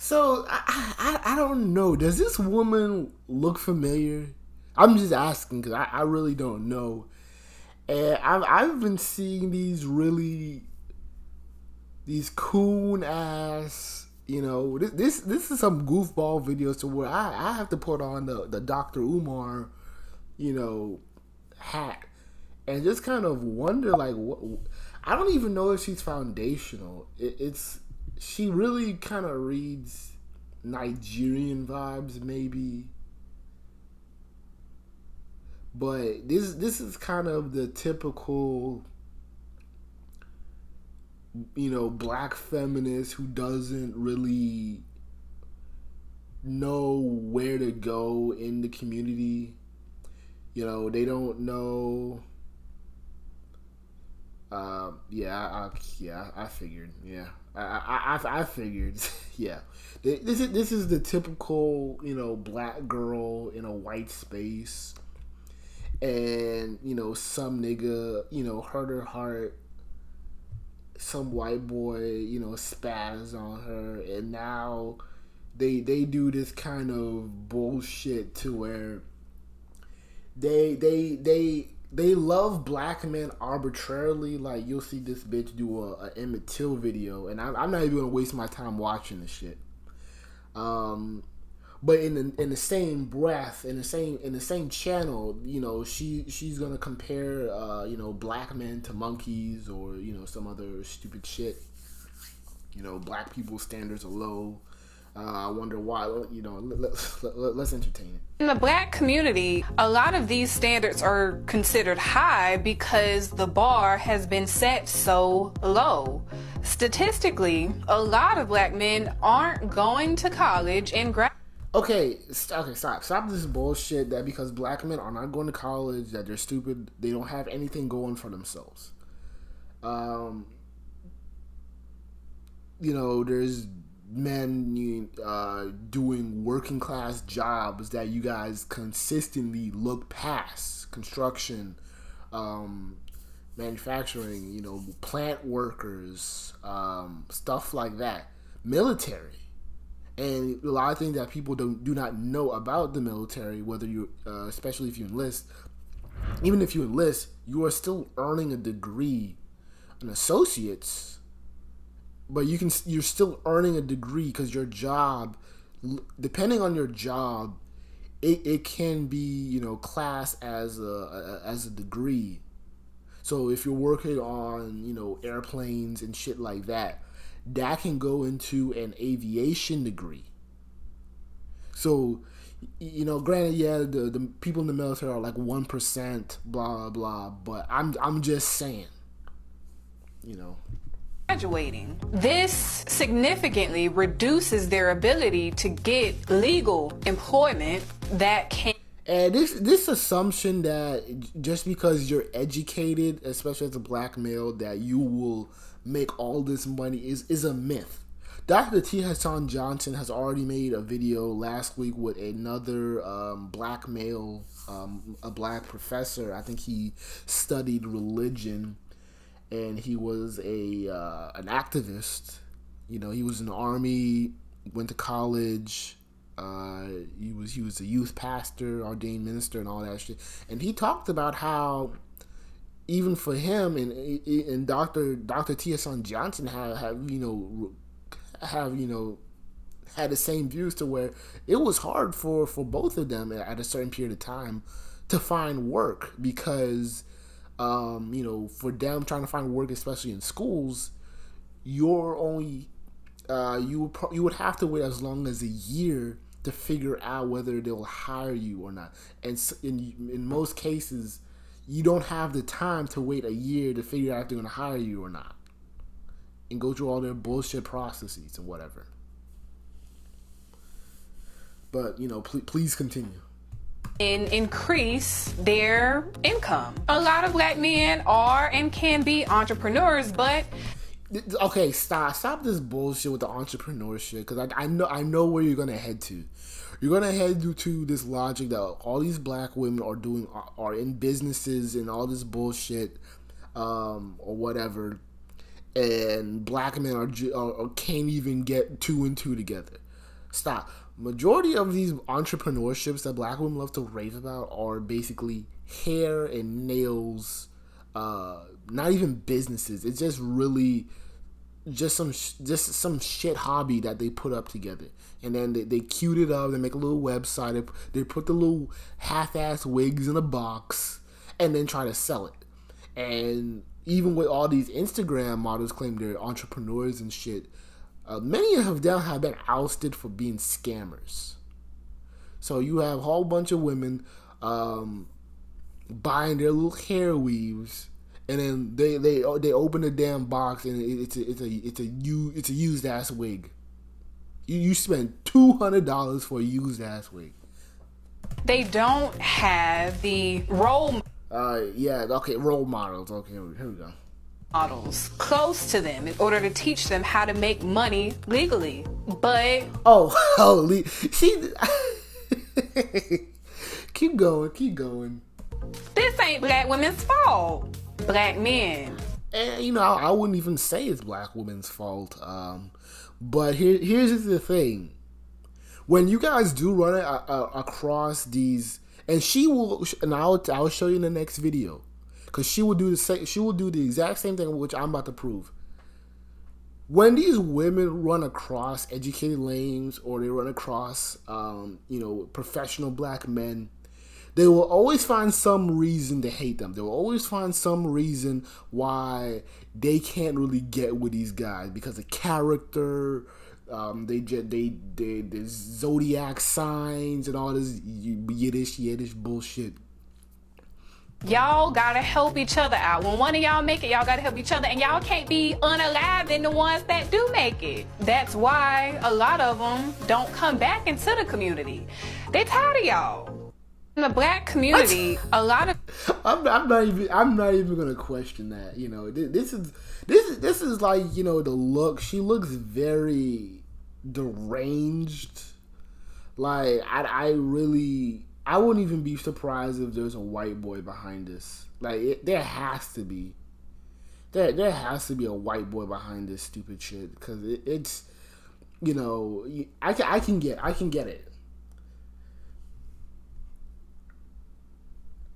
So I don't know. Does this woman look familiar? I'm just asking because I really don't know. And I've been seeing these coon ass, this is some goofball videos to where I have to put on the Dr. Umar, hat, and just kind of wonder like what. I don't even know if she's foundational. It's she really kind of reads Nigerian vibes maybe, but this is kind of the typical black feminist who doesn't really know where to go in the community. They don't know. I figured. Yeah, I figured. Yeah, this is the typical black girl in a white space, and some nigga hurt her heart, some white boy spaz on her, and now they do this kind of bullshit to where they love black men arbitrarily. Like, you'll see this bitch do a Emmett Till video, and I'm not even gonna waste my time watching this shit. But in the same breath, in the same channel, she's gonna compare black men to monkeys, or some other stupid shit. Black people's standards are low. I wonder why. Let's entertain it. In the black community, a lot of these standards are considered high because the bar has been set so low. Statistically, a lot of black men aren't going to college and Okay, stop this bullshit that because black men are not going to college, that they're stupid, they don't have anything going for themselves. There's men doing working class jobs that you guys consistently look past. Construction, manufacturing, plant workers, stuff like that. Military. And a lot of things that people do not know about the military, whether you, especially if you enlist, even if you enlist, you are still earning a degree, an associate's, but you're still earning a degree because your job, depending on your job, it can be classed as a degree. So if you're working on airplanes and shit like that, that can go into an aviation degree. So, granted, yeah, the people in the military are like 1%, blah, blah, blah, but I'm just saying, graduating. This significantly reduces their ability to get legal employment that can. And this assumption that just because you're educated, especially as a black male, that you will make all this money is a myth. Dr. T. Hassan Johnson has already made a video last week with another black male, a black professor. I think he studied religion, and he was an activist. He was in the army, went to college. He was a youth pastor, ordained minister, and all that shit. And he talked about how even for him and Dr. T. Hassan Johnson have had the same views, to where it was hard for both of them at a certain period of time to find work because for them trying to find work, especially in schools, you're only you would have to wait as long as a year to figure out whether they'll hire you or not. And in most cases, you don't have the time to wait a year to figure out if they're going to hire you or not, and go through all their bullshit processes and whatever. But please continue. And increase their income. A lot of black men are and can be entrepreneurs, but okay, stop this bullshit with the entrepreneur shit, because I know where you're gonna head to. You're gonna head to this logic that all these black women are in businesses and all this bullshit, or whatever, and black men are can't even get two and two together. Stop. Majority of these entrepreneurships that black women love to rave about are basically hair and nails. Not even businesses. It's just really just some shit hobby that they put up together, and then they cute it up. They make a little website. They put the little half-ass wigs in a box, and then try to sell it. And even with all these Instagram models claim they're entrepreneurs and shit, many of them have been ousted for being scammers. So you have a whole bunch of women buying their little hair weaves, and then they open the damn box, and it's a used ass wig. You spend $200 for a used ass wig. They don't have the role models. Okay, here we go. Models close to them in order to teach them how to make money legally. But see, keep going. This ain't black women's fault. Black men. And I wouldn't even say it's black women's fault. But here's the thing: when you guys do run it across these, and I'll show you in the next video, because she will do the exact same thing which I'm about to prove. When these women run across educated lames, or they run across professional black men, they will always find some reason to hate them. They will always find some reason why they can't really get with these guys, because of character, the zodiac signs and all this Yiddish bullshit. Y'all gotta help each other out. When one of y'all make it, y'all gotta help each other, and y'all can't be unalive in the ones that do make it. That's why a lot of them don't come back into the community. They tired of y'all. In the black community, a lot of I'm not even gonna question that. This is like, the look. She looks very deranged. Like I wouldn't even be surprised if there's a white boy behind this. Like there has to be. There has to be a white boy behind this stupid shit, because it's I can get it.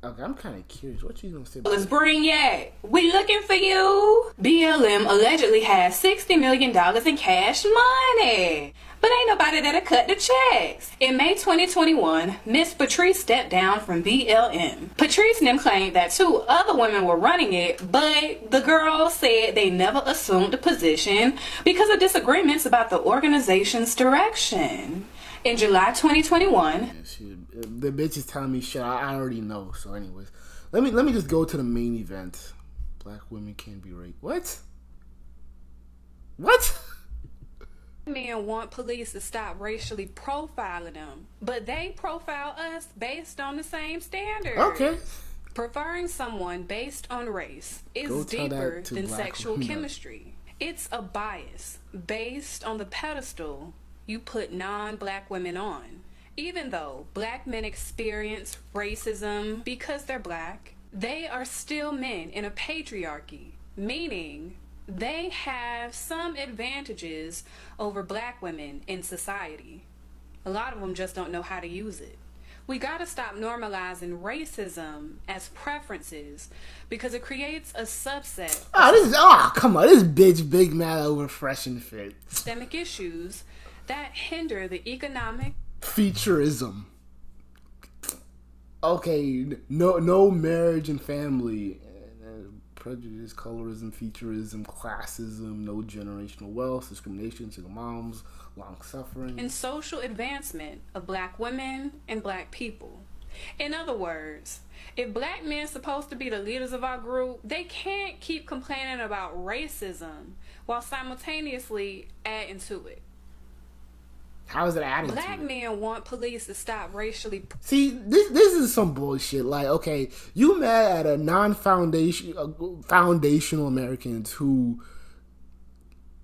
Okay, I'm kind of curious. What you gonna say about Let's bring it. We looking for you. BLM allegedly has $60 million in cash money, but ain't nobody that'll cut the checks. In May 2021, Miss Patrice stepped down from BLM. Patrice and them claimed that 2 other women were running it, but the girls said they never assumed the position because of disagreements about the organization's direction. In July 2021, the bitch is telling me shit I already know. So, anyways, let me just go to the main event. Black women can't be raped. What? Men want police to stop racially profiling them, but they profile us based on the same standards. Okay. Preferring someone based on race is deeper than sexual chemistry. It's a bias based on the pedestal you put non-black women on. Even though black men experience racism because they're black, they are still men in a patriarchy, meaning they have some advantages over black women in society. A lot of them just don't know how to use it. We gotta stop normalizing racism as preferences, because it creates a subset come on, this bitch big mad over fresh and fit. Systemic issues that hinder the economic featureism. Okay, no marriage and family, prejudice, colorism, featureism, classism, no generational wealth, discrimination, single moms, long suffering, and social advancement of black women and black people. In other words, if black men are supposed to be the leaders of our group, they can't keep complaining about racism while simultaneously adding to it. How is it adding to it? Black men want police to stop racially. See, this is some bullshit. Like, okay, you mad at a foundational Americans who,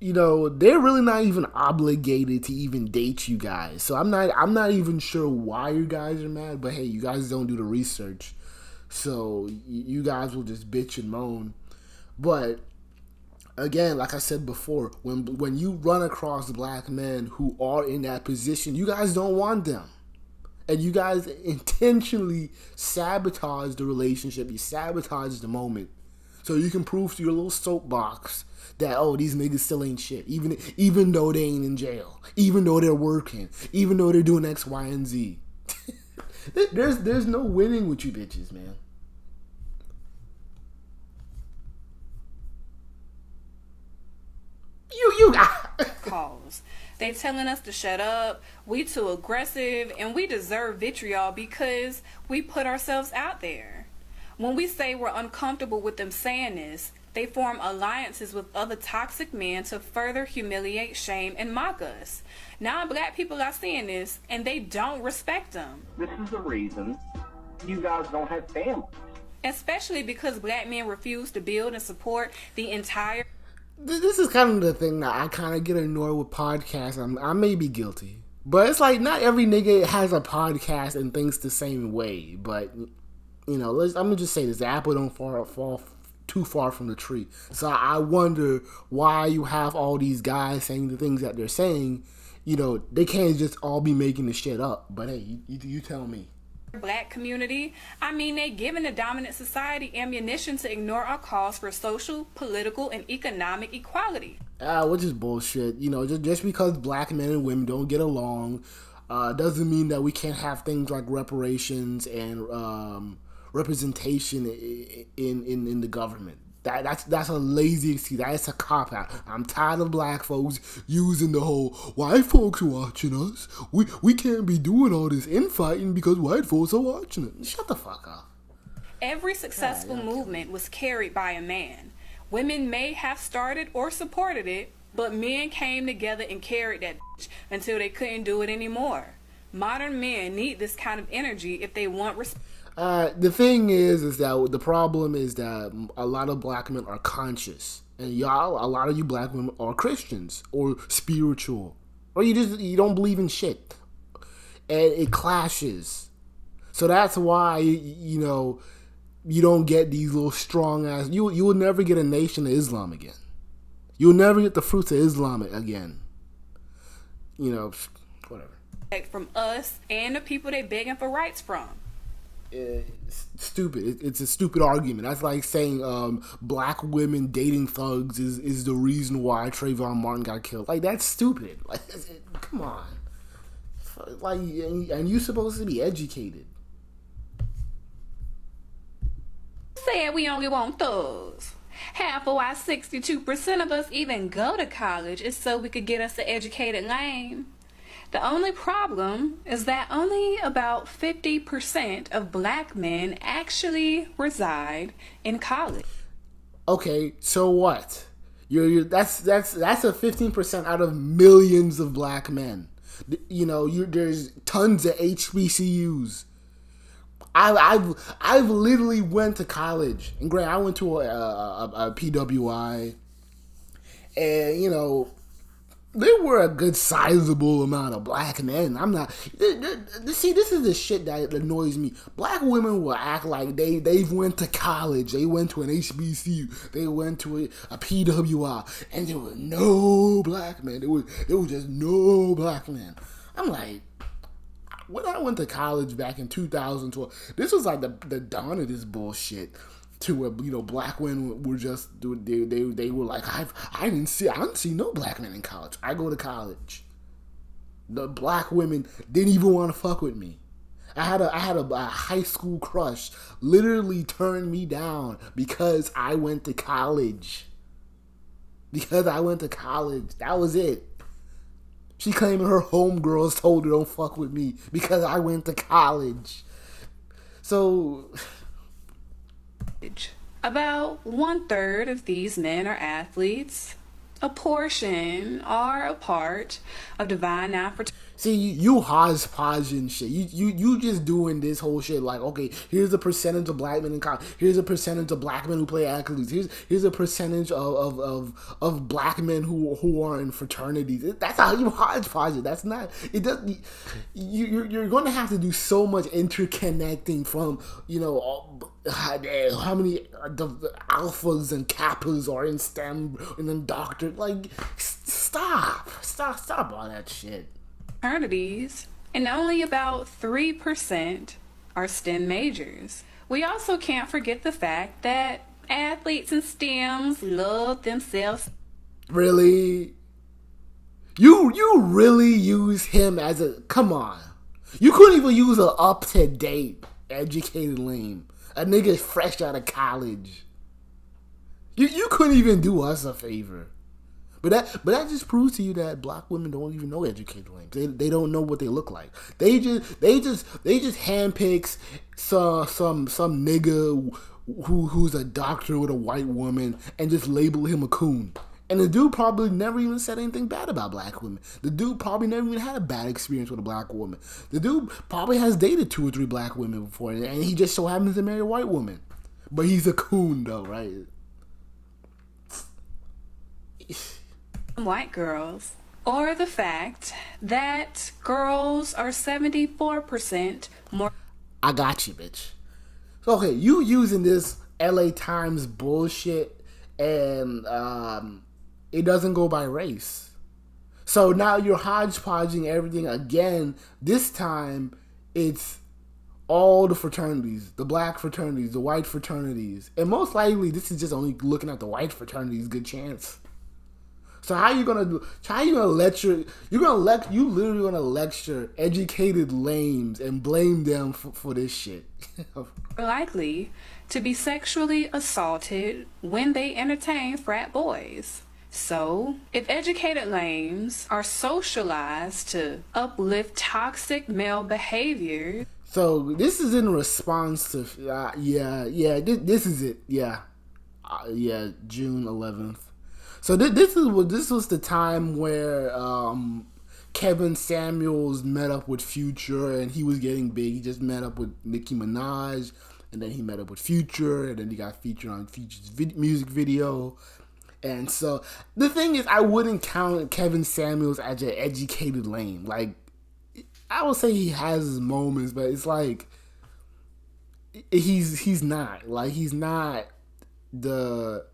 they're really not even obligated to even date you guys. So I'm not even sure why you guys are mad. But hey, you guys don't do the research, so you guys will just bitch and moan. But Again, like I said before, when you run across black men who are in that position, you guys don't want them. And you guys intentionally sabotage the relationship. You sabotage the moment. So you can prove to your little soapbox that, oh, these niggas still ain't shit. Even though they ain't in jail. Even though they're working. Even though they're doing X, Y, and Z. There's no winning with you bitches, man. You got calls. They telling us to shut up, we too aggressive, and we deserve vitriol because we put ourselves out there. When we say we're uncomfortable with them saying this, they form alliances with other toxic men to further humiliate, shame, and mock us. Now black people are seeing this, and they don't respect them. This is the reason you guys don't have families. Especially because black men refuse to build and support the entire... This is kind of the thing that I kind of get annoyed with podcasts. I may be guilty. But it's like not every nigga has a podcast and thinks the same way. But, you know, I'm going to just say this. The apple don't fall too far from the tree. So I wonder why you have all these guys saying the things that they're saying. You know, they can't just all be making the shit up. But hey, you tell me. Black community, I mean, they giving the dominant society ammunition to ignore our calls for social, political, and economic equality. Which is bullshit. You know, just because black men and women don't get along doesn't mean that we can't have things like reparations and representation in the government. That's a lazy excuse. That's a cop-out. I'm tired of black folks using the whole white folks are watching us. We can't be doing all this infighting because white folks are watching it. Shut the fuck up. Every successful movement was carried by a man. Women may have started or supported it, but men came together and carried that bitch until they couldn't do it anymore. Modern men need this kind of energy if they want respect. The thing is that the problem is that a lot of black men are conscious, and a lot of you black women are Christians or spiritual, or you don't believe in shit, and it clashes. So that's why you know you don't get these little strong ass. You will never get a nation of Islam again. You'll never get the fruits of Islam again. You know, whatever. From us and the people they begging for rights from. It's stupid. It's a stupid argument. That's like saying black women dating thugs is the reason why Trayvon Martin got killed. Like, that's stupid. Like, come on. Like, and you're supposed to be educated. Said we only want thugs. Half of why 62% of us even go to college is so we could get us an educated lane. The only problem is that only about 50% of black men actually reside in college. Okay, so what? That's a 15% out of millions of black men. You know, there's tons of HBCUs. I've literally went to college, and granted, I went to a PWI, and you know. There were a good sizable amount of black men. I'm not... See, this is the shit that annoys me. Black women will act like they've went to college. They went to an HBCU. They went to a PWI. And there were no black men. There was just no black men. I'm like... When I went to college back in 2012, this was like the dawn of this bullshit. To where, you know, black women were just they were like, I didn't see no black men in college. I go to college. The black women didn't even want to fuck with me. I had a high school crush literally turn me down because I went to college. Because I went to college. That was it. She claiming her homegirls told her don't fuck with me because I went to college. So about 1/3 of these men are athletes. A portion are a part of divine nonfraternity. See, you hodgepodging shit. You just doing this whole shit like, okay, here's a percentage of black men in college. Here's a percentage of black men who play athletes. Here's a percentage of black men who are in fraternities. That's how you hodgepodge it. That's not. It doesn't. You're going to have to do so much interconnecting from, you know, how many the alphas and kappas are in STEM and then doctor. Like, stop all that shit. Fraternities, and only about 3% are STEM majors. We also can't forget the fact that athletes in STEMs love themselves. Really? You really use him as a... Come on. You couldn't even use an up-to-date, educated lame. A nigga fresh out of college. You couldn't even do us a favor. But that just proves to you that black women don't even know educated lames. They don't know what they look like. They just handpicks some nigga who's a doctor with a white woman and just label him a coon. And the dude probably never even said anything bad about black women. The dude probably never even had a bad experience with a black woman. The dude probably has dated 2 or 3 black women before, and he just so happens to marry a white woman. But he's a coon, though, right? White girls, or the fact that girls are 74% more. I got you, bitch. So, okay, you using this LA Times bullshit, and it doesn't go by race. So now you're hodgepodging everything again. This time, it's all the fraternities, the black fraternities, the white fraternities, and most likely this is just only looking at the white fraternities. Good chance. So how you gonna lecture? You literally gonna lecture educated lames and blame them for this shit. Likely to be sexually assaulted when they entertain frat boys. So, if educated lames are socialized to uplift toxic male behavior. So this is in response to this is it. June 11th. So this was the time where Kevin Samuels met up with Future, and he was getting big. He just met up with Nicki Minaj, and then he met up with Future, and then he got featured on Future's music video. And so the thing is, I wouldn't count Kevin Samuels as an educated lame. Like, I would say he has his moments, but it's like he's not the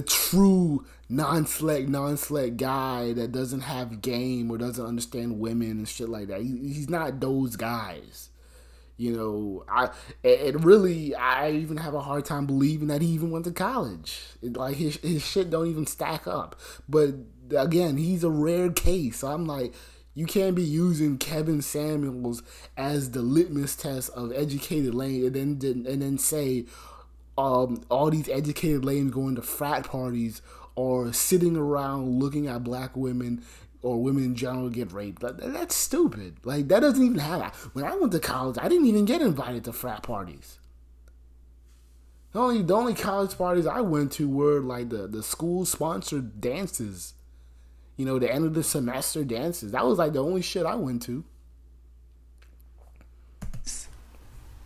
true non-select guy that doesn't have game or doesn't understand women and shit like that. He's not those guys. You know, I even have a hard time believing that he even went to college. His shit don't even stack up. But again, he's a rare case. So I'm like, you can't be using Kevin Samuels as the litmus test of educated lane and then say all these educated lanes going to frat parties or sitting around looking at black women or women in general get raped. That's stupid. Like, that doesn't even happen. When I went to college, I didn't even get invited to frat parties. The only college parties I went to were like the school sponsored dances. You know, the end of the semester dances. That was like the only shit I went to.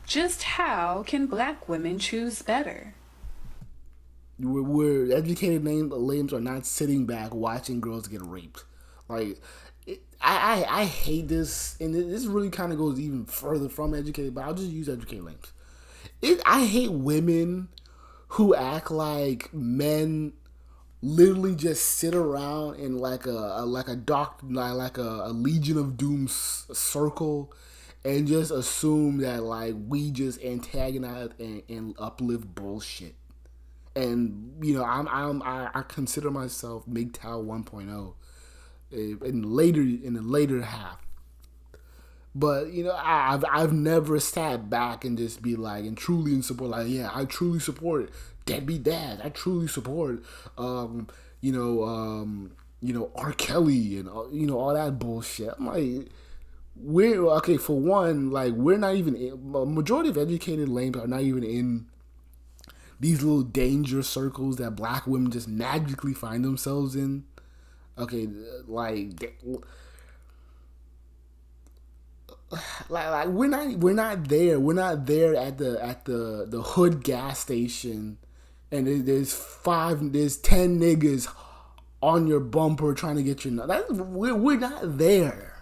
Just how can black women choose better? Where educated lames are not sitting back watching girls get raped. Like, I hate this, and this really kind of goes even further from educated, but I'll just use educated lames. I hate women who act like men literally just sit around in like a Legion of Doom circle and just assume that like we just antagonize and uplift bullshit. And you know, I consider myself MGTOW 1.0 in the later half. But you know, I've never sat back and just be like, and truly in support, like, yeah, I truly support deadbeat dad. I truly support R. Kelly and all that bullshit. I'm like, for one, like, we're not even majority of educated lames are not even in these little danger circles that black women just magically find themselves in. Okay, like we're not there. We're not there at the hood gas station, and there's 10 niggas on your bumper trying to get your. We're not there.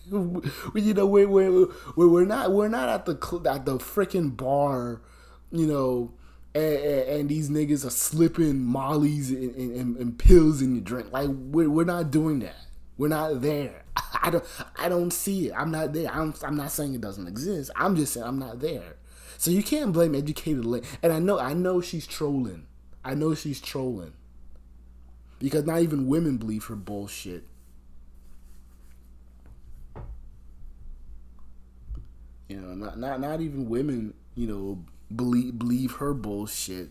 You know, we're not at the freaking bar you know, and these niggas are slipping mollies and pills in your drink. Like we're not doing that. We're not there. I don't see it. I'm not there. I'm not saying it doesn't exist. I'm just saying I'm not there. So you can't blame educated lady. And I know she's trolling. I know she's trolling. Because not even women believe her bullshit. You know, not even women, you know, believe her bullshit.